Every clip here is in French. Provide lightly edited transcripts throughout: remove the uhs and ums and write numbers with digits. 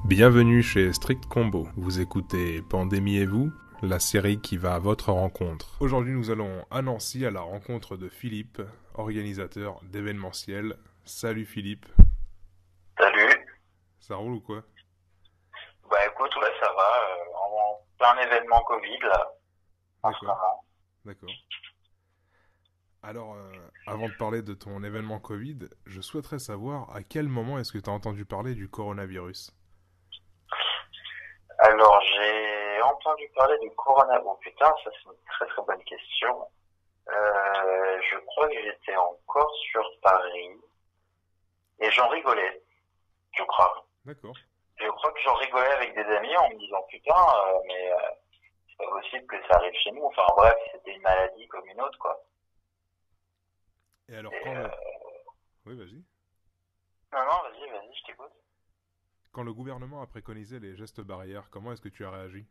Bienvenue chez Strict Combo. Vous écoutez Pandémie et vous, la série qui va à votre rencontre. Aujourd'hui, nous allons à Nancy à la rencontre de Philippe, organisateur d'événementiel. Salut Philippe. Salut. Ça roule ou quoi? Bah écoute, ouais, ça va. En plein événement Covid là, en ce D'accord, moment. d'accord. Alors, avant de parler de ton événement Covid, je souhaiterais savoir à quel moment est-ce que tu as entendu parler du coronavirus? Alors j'ai entendu parler du corona. Oh putain, ça c'est une très très bonne question. Je crois que j'étais encore sur Paris et j'en rigolais, je crois. D'accord. Je crois que j'en rigolais avec des amis en me disant putain, mais c'est pas possible que ça arrive chez nous. Enfin bref, c'était une maladie comme une autre quoi. Et alors, Et Oui, vas-y. non non, vas-y, je t'écoute. Quand le gouvernement a préconisé les gestes barrières, comment est-ce que tu as réagi?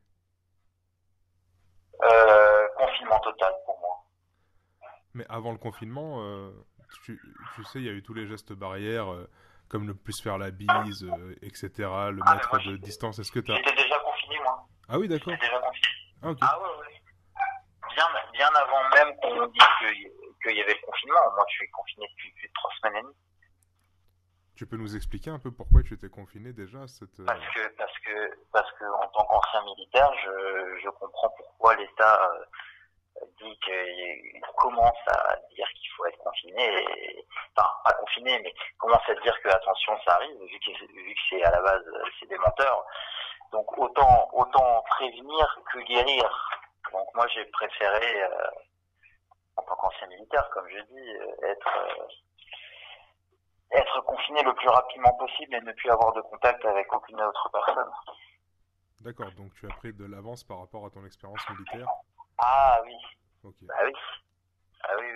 Confinement total pour moi. Mais avant le confinement, tu sais, il y a eu tous les gestes barrières, comme ne plus se faire la bise, etc., le Ah mais mètre moi de distance. Est-ce que t'as... j'étais déjà confiné moi. Ah oui, J'étais d'accord. déjà confiné. Ah ok. Ah ouais, ouais. Bien avant même qu'on nous dise qu'il y avait le confinement. Moi, je suis confiné depuis plus de 3 semaines et demie. Tu peux nous expliquer un peu pourquoi tu étais confiné déjà à cette... Parce que, en tant qu'ancien militaire, je comprends pourquoi l'État dit qu'il commence à dire qu'il faut être confiné. Enfin, pas confiné, mais commence à dire que attention, ça arrive, vu que c'est à la base, c'est des menteurs. Donc autant prévenir que guérir. Donc moi, j'ai préféré en tant qu'ancien militaire, comme je dis, être confiné le plus rapidement possible et ne plus avoir de contact avec aucune autre personne. D'accord, donc tu as pris de l'avance par rapport à ton expérience militaire. Ah oui, Ok. bah oui, ah oui,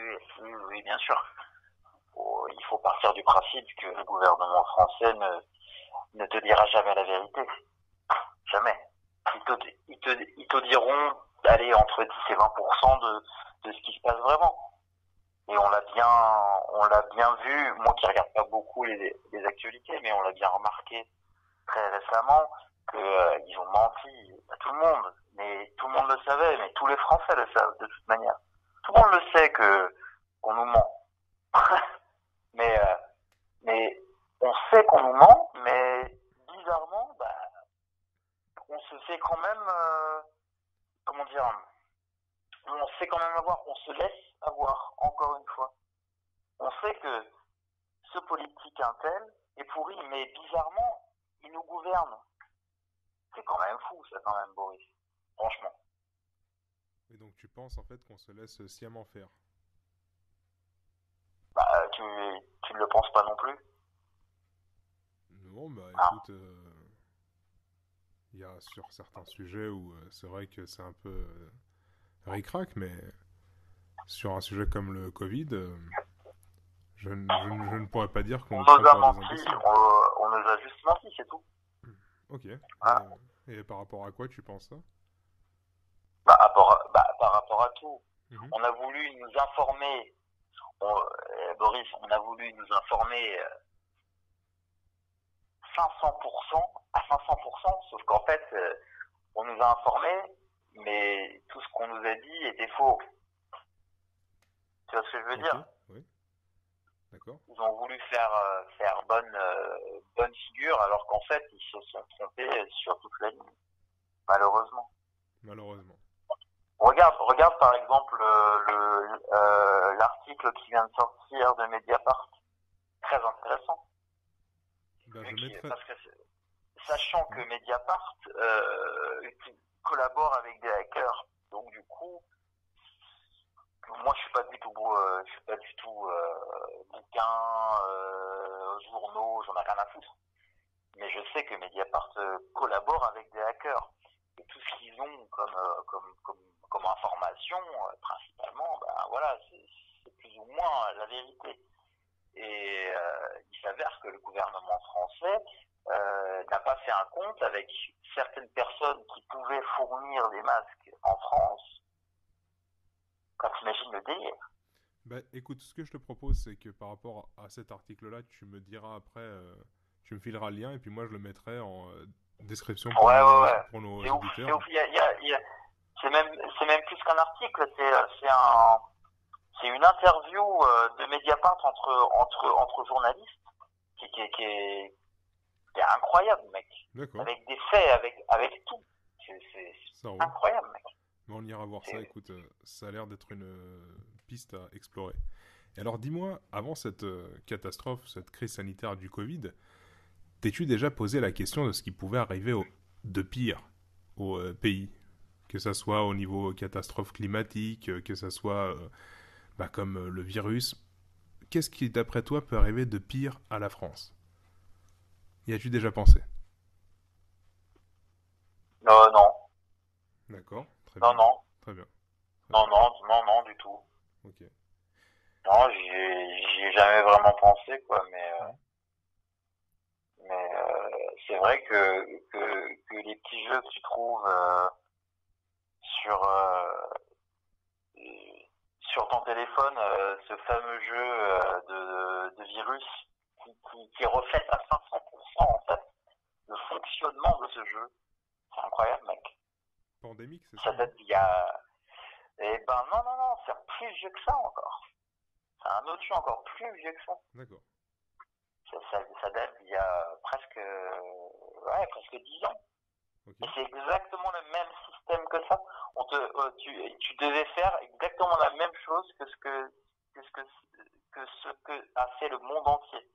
oui, bien sûr. Il faut partir du principe que le gouvernement français ne te dira jamais la vérité. Jamais. Ils te diront d'aller entre 10 et 20% de ce qui se passe vraiment. Et on l'a bien vu, moi qui regarde pas beaucoup les actualités, mais on l'a bien remarqué très récemment qu'ils ont menti à tout le monde. Mais tout le monde le savait, mais tous les Français le savent de toute manière. Tout le monde le sait que qu'on nous ment. mais mais on sait qu'on nous ment, mais bizarrement, bah, on se fait quand même, comment dire, on sait quand même avoir, on se laisse avoir encore une fois. On sait que ce politique intel est pourri, mais bizarrement, il nous gouverne. C'est quand même fou, ça, quand même, Boris. Franchement. Et donc tu penses en fait qu'on se laisse sciemment faire. Bah, tu ne le penses pas non plus. Non, bah Hein. écoute, il y a sur certains sujets où c'est vrai que c'est un peu ric-rac, mais sur un sujet comme le Covid, je ne pourrais pas dire qu'on On nous nous prend a pour des menti, imbéciles. on nous a juste menti, c'est tout. Ok. Hein. Et par rapport à quoi tu penses ça? Par rapport à tout. Mhm. On a voulu nous informer, Boris, on a voulu nous informer 500% à 500%, sauf qu'en fait, on nous a informés, mais tout ce qu'on nous a dit était faux. Tu vois ce que je veux Ok, dire? oui, d'accord. Ils ont voulu faire bonne figure, alors qu'en fait, ils se sont trompés sur toute la ligne, malheureusement. Malheureusement. Regarde par exemple l'article qui vient de sortir de Mediapart, très intéressant. Ben, je mettrai... Parce que sachant que Oui. Mediapart collabore avec des hackers, donc du coup, moi je suis pas du tout bouquins, journaux, j'en ai rien à foutre. Mais je sais que Mediapart collabore avec des hackers. Et tout ce qu'ils ont comme information, principalement, ben voilà, c'est plus ou moins la vérité. Et il s'avère que le gouvernement français n'a pas fait un compte avec certaines personnes qui pouvaient fournir des masques en France. Quand t'imagines le délire. Ben, écoute, ce que je te propose, c'est que par rapport à cet article-là, tu me diras après, tu me fileras le lien, et puis moi je le mettrai description Ouais, ouais, ouais. pour nos C'est ouf, c'est auditeurs. ouf. C'est même plus qu'un article, c'est une interview de Mediapart entre journalistes qui est incroyable, mec. D'accord, Avec des faits, avec tout. C'est ça roule. incroyable, mec. Bon, on ira voir ça. C'est- Écoute, ça a l'air d'être une piste à explorer. Et alors, dis-moi, avant cette catastrophe, cette crise sanitaire du Covid, t'es-tu déjà posé la question de ce qui pouvait arriver de pire au pays? Que ça soit au niveau catastrophe climatique, que ça soit comme le virus. Qu'est-ce qui, d'après toi, peut arriver de pire à la France? Y as-tu déjà pensé? Non, non, D'accord, très non, bien, non, très bien. Très non, bien. non, non, non, du tout. Ok. Non, j'y ai jamais vraiment pensé, quoi, mais c'est vrai que les petits jeux que tu trouves sur, sur ton téléphone, ce fameux jeu de virus qui reflète à 500% en fait le fonctionnement de ce jeu. C'est incroyable, mec. Pandémique, c'est ça, Ça non? date d'il y a... Eh ben non, non, non, c'est plus vieux que ça encore. C'est un autre jeu encore plus vieux que ça. D'accord. Ça date d'il y a presque 10 ans. Ok. Et c'est exactement le même système que ça. Tu devais faire exactement la même chose que ce que a fait le monde entier.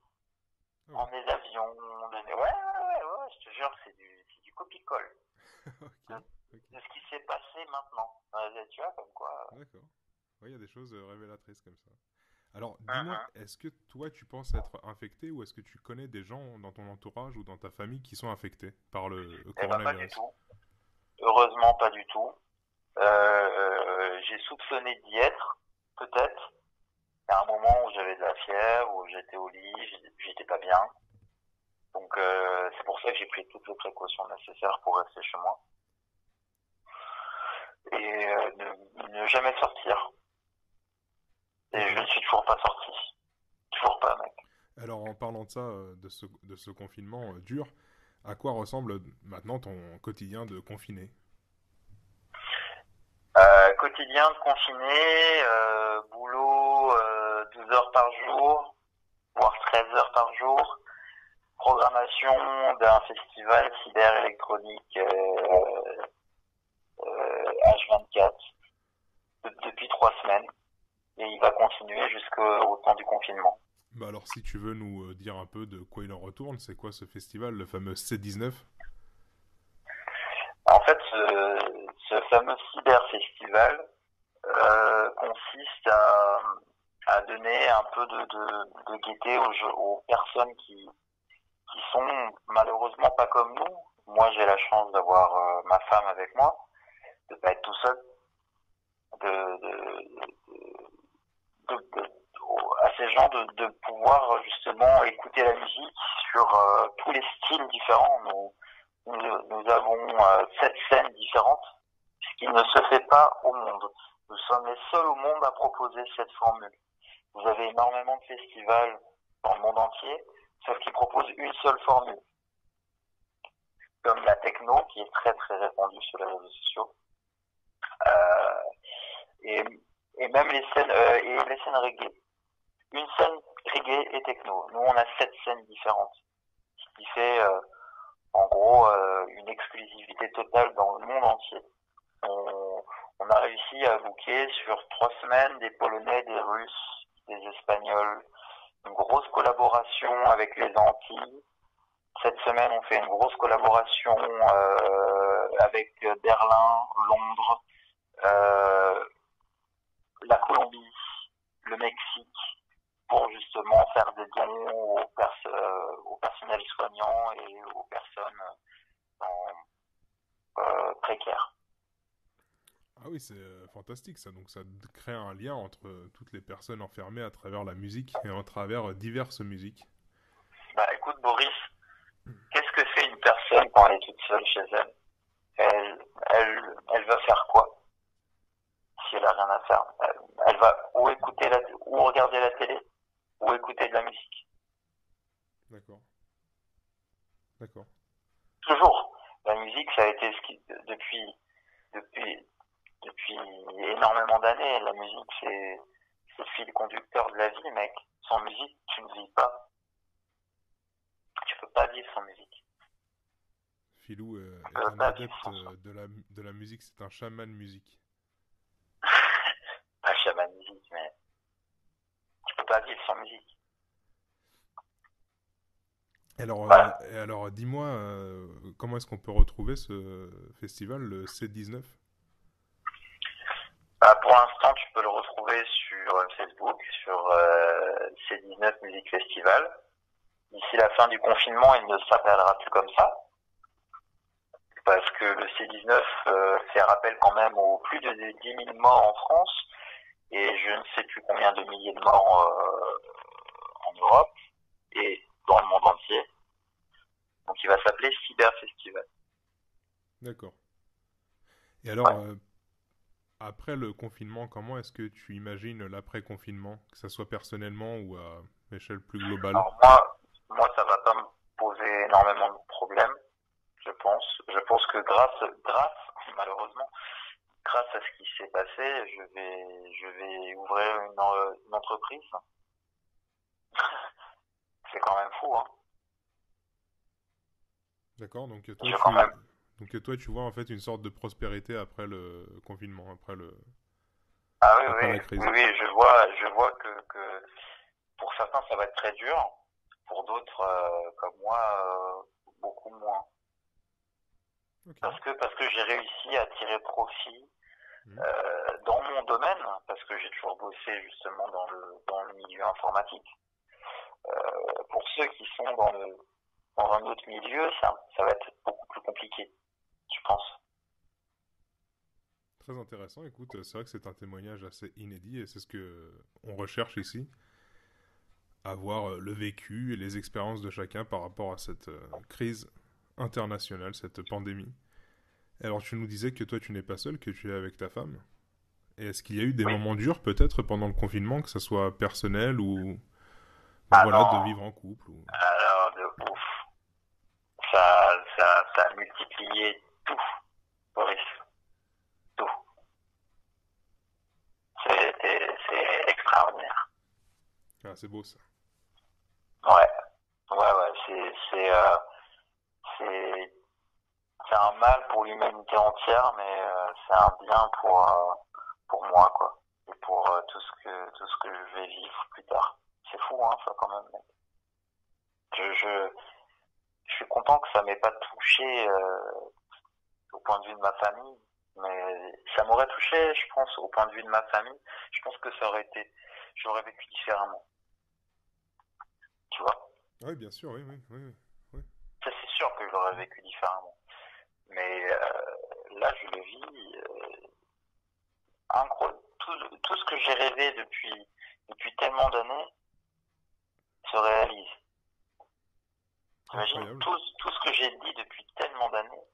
Ah En ouais. des avions, ouais, je te jure, c'est du copie-colle Ok. Ok. de ce qui s'est passé maintenant. Tu vois, comme quoi. D'accord. Oui, il y a des choses révélatrices comme ça. Alors, dis-moi, Mhm. est-ce que toi, tu penses être infecté ou est-ce que tu connais des gens dans ton entourage ou dans ta famille qui sont infectés par le Eh ben, pas du coronavirus? tout. Heureusement, pas du tout. J'ai soupçonné d'y être, peut-être. Il y a un moment où j'avais de la fièvre, où j'étais au lit, j'étais pas bien. Donc c'est pour ça que j'ai pris toutes les précautions nécessaires pour rester chez moi. Et ne jamais sortir. Et je ne D'accord. suis toujours pas sorti. Toujours pas, mec. Alors, en parlant de ça, de ce confinement dur, à quoi ressemble maintenant ton quotidien de confiné? Quotidien de confiné, boulot 12 heures par jour, voire 13 heures par jour. Programmation d'un festival cyber électronique H24 depuis 3 semaines. Et il va continuer jusqu'au temps du confinement. Bah alors, si tu veux nous dire un peu de quoi il en retourne, c'est quoi ce festival, le fameux C19? En fait, ce fameux cyber-festival consiste à donner un peu de gaieté aux personnes qui sont malheureusement pas comme nous. Moi, j'ai la chance d'avoir ma femme avec moi, de pas être tout seul, de, de, de, à ces gens de pouvoir justement écouter la musique sur tous les styles différents. Nous avons 7 scènes différentes, ce qui ne se fait pas au monde. Nous sommes les seuls au monde à proposer cette formule. Vous avez énormément de festivals dans le monde entier, sauf qu'ils proposent une seule formule. Comme la techno, qui est très très répandue sur les réseaux sociaux. Euh, et, et même les scènes reggae. Une scène reggae et techno. Nous, on a 7 scènes différentes. Ce qui fait, en gros, une exclusivité totale dans le monde entier. On a réussi à booker sur 3 semaines des Polonais, des Russes, des Espagnols, une grosse collaboration avec les Antilles. Cette semaine, on fait une grosse collaboration avec Berlin, Londres, la Colombie, le Mexique, pour justement faire des dons au personnel soignant et aux personnes précaires. Ah oui, c'est fantastique ça. Donc ça crée un lien entre toutes les personnes enfermées à travers la musique et à travers diverses musiques. Bah écoute Boris, qu'est-ce que fait une personne quand elle est toute seule chez elle? Elle va faire quoi si elle a rien à faire? Elle va ou regarder la télé ou écouter de la musique. D'accord. D'accord. Toujours. La musique, ça a été depuis, depuis énormément d'années. La musique, c'est le fil conducteur de la vie, mec. Sans musique, tu ne vis pas. Tu peux pas vivre sans musique. Philou Tu est peux un pas vivre adepte sans ça. de la musique, c'est un chaman musique. Pas chaman musique, mais tu peux pas vivre sans musique. Voilà. Et alors dis-moi, comment est-ce qu'on peut retrouver ce festival, le C19? Pour l'instant, tu peux le retrouver sur Facebook, sur C19 Musique Festival. D'ici la fin du confinement, il ne s'appellera plus comme ça, parce que le C19 fait rappel quand même aux plus de 10 000 morts en France, et je ne sais plus combien de milliers de morts en Europe, et dans le monde entier. Donc il va s'appeler Cyber Festival. D'accord. Et alors, Ouais. après le confinement, comment est-ce que tu imagines l'après-confinement, que ça soit personnellement ou à échelle plus globale? Alors moi ça va pas me poser énormément de problèmes, je pense. Je pense que malheureusement, grâce à ce qui s'est passé, je vais ouvrir une entreprise. C'est quand même fou, hein. D'accord, Je quand même. donc toi tu vois en fait une sorte de prospérité après le confinement, Ah oui, après oui, la crise. oui, oui, je vois que pour certains ça va être très dur, pour d'autres comme moi beaucoup moins. Ok. Parce que j'ai réussi à tirer profit Mhm. dans mon domaine, parce que j'ai toujours bossé justement dans le milieu informatique. Pour ceux qui sont dans un autre milieu, ça va être beaucoup plus compliqué, je pense. Très intéressant. Écoute, c'est vrai que c'est un témoignage assez inédit et c'est ce que on recherche ici, avoir le vécu et les expériences de chacun par rapport à cette crise internationale, cette pandémie. Alors tu nous disais que toi tu n'es pas seul, que tu es avec ta femme. Et est-ce qu'il y a eu des Oui. moments durs peut-être pendant le confinement, que ce soit personnel ou ben Ah voilà de non, vivre en couple ou... alors de ouf. Ça a multiplié tout, Boris, tout. C'est extraordinaire. Ah, c'est beau ça. Ouais, ouais, c'est, c'est un mal pour l'humanité entière, mais c'est un bien pour moi, quoi. Et pour tout ce que je vais vivre plus tard. C'est fou, hein, ça, quand même, mec. Je, je, je suis content que ça m'ait pas touché au point de vue de ma famille, mais ça m'aurait touché, je pense, au point de vue de ma famille. Je pense que j'aurais vécu différemment, tu vois. Oui, bien sûr, oui, oui, oui, oui. Ça, c'est sûr que je l'aurais vécu différemment. Mais là, je le vis incroyable. Tout ce que j'ai rêvé depuis tellement d'années se réalise. T'imagines Incroyable. tout ce que j'ai dit depuis tellement d'années,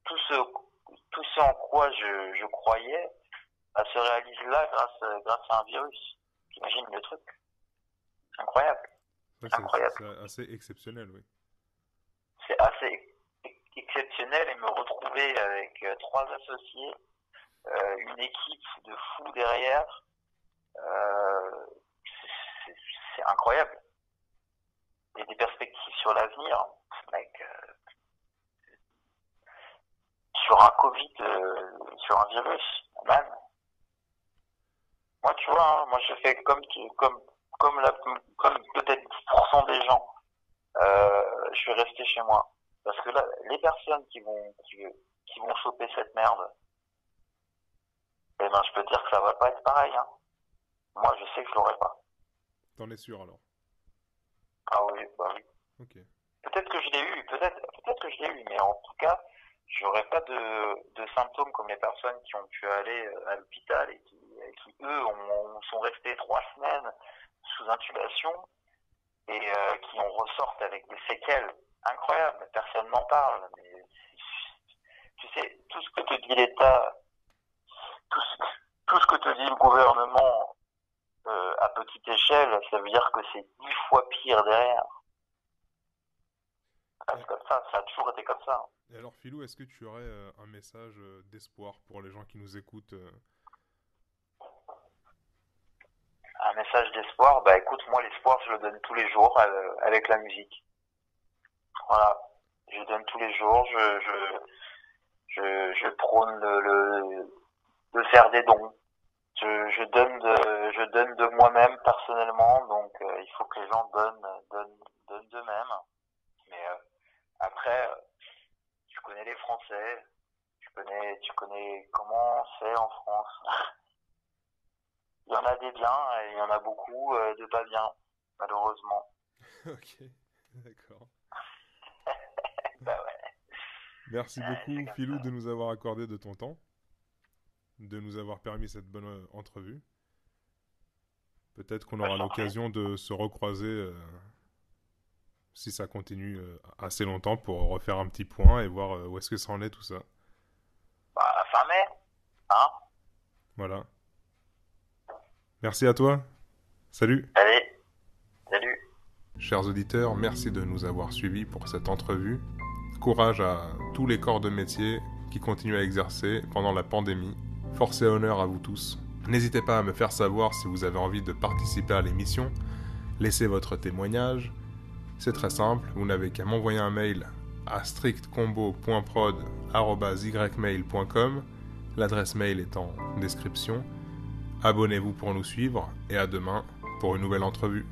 tout ce, tout ce en quoi je croyais, se réalise là grâce à un virus. T'imagines le truc? Incroyable, Ouais, incroyable. c'est assez exceptionnel, oui. C'est assez exceptionnel et me retrouver avec trois associés, une équipe de fous derrière, euh, c'est c'est incroyable. Et des perspectives sur l'avenir, mec, sur un Covid, sur un virus, man. Moi, tu vois, hein, moi je fais comme peut-être 10% des gens. Je vais rester chez moi. Parce que là, les personnes qui vont choper cette merde, eh ben, je peux te dire que ça va pas être pareil, hein. Moi, je sais que je l'aurai pas. T'en es sûr alors? Ah oui, bah oui. Ok. Peut-être que je l'ai eu, peut-être que je l'ai eu, mais en tout cas, j'aurais pas de symptômes comme les personnes qui ont pu aller à l'hôpital et qui eux, sont restés 3 semaines sous intubation et qui en ressortent avec des séquelles incroyables. Personne n'en parle. Mais tu sais, tout ce que te dit l'État, tout ce, tout ce que te dit le gouvernement à petite échelle, ça veut dire que c'est 10 fois pire derrière. reste comme ça a toujours été comme ça. Et alors Philou, est-ce que tu aurais un message d'espoir pour les gens qui nous écoutent Un message d'espoir, bah écoute, moi l'espoir je le donne tous les jours avec la musique. Voilà, je donne tous les jours, je prône de faire des dons. Je donne de moi-même personnellement, donc il faut que les gens donnent d'eux-mêmes. Mais après, tu connais les Français, tu connais comment c'est en France. Il y en a des biens et il y en a beaucoup de pas bien, malheureusement. Ok, d'accord. Bah ouais. Merci beaucoup comme Philou ça. de nous avoir accordé de ton temps, de nous avoir permis cette bonne entrevue. Peut-être qu'on Bah, aura je t'en prie. l'occasion de se recroiser si ça continue assez longtemps pour refaire un petit point et voir où est-ce que ça en est tout ça. Bah, fin mai, hein. Voilà. Merci à toi. Salut. Allez, salut. Chers auditeurs, merci de nous avoir suivis pour cette entrevue. Courage à tous les corps de métier qui continuent à exercer pendant la pandémie. Force et honneur à vous tous. N'hésitez pas à me faire savoir si vous avez envie de participer à l'émission. Laissez votre témoignage. C'est très simple, vous n'avez qu'à m'envoyer un mail à strictcombo.prod@ymail.com. L'adresse mail est en description. Abonnez-vous pour nous suivre et à demain pour une nouvelle entrevue.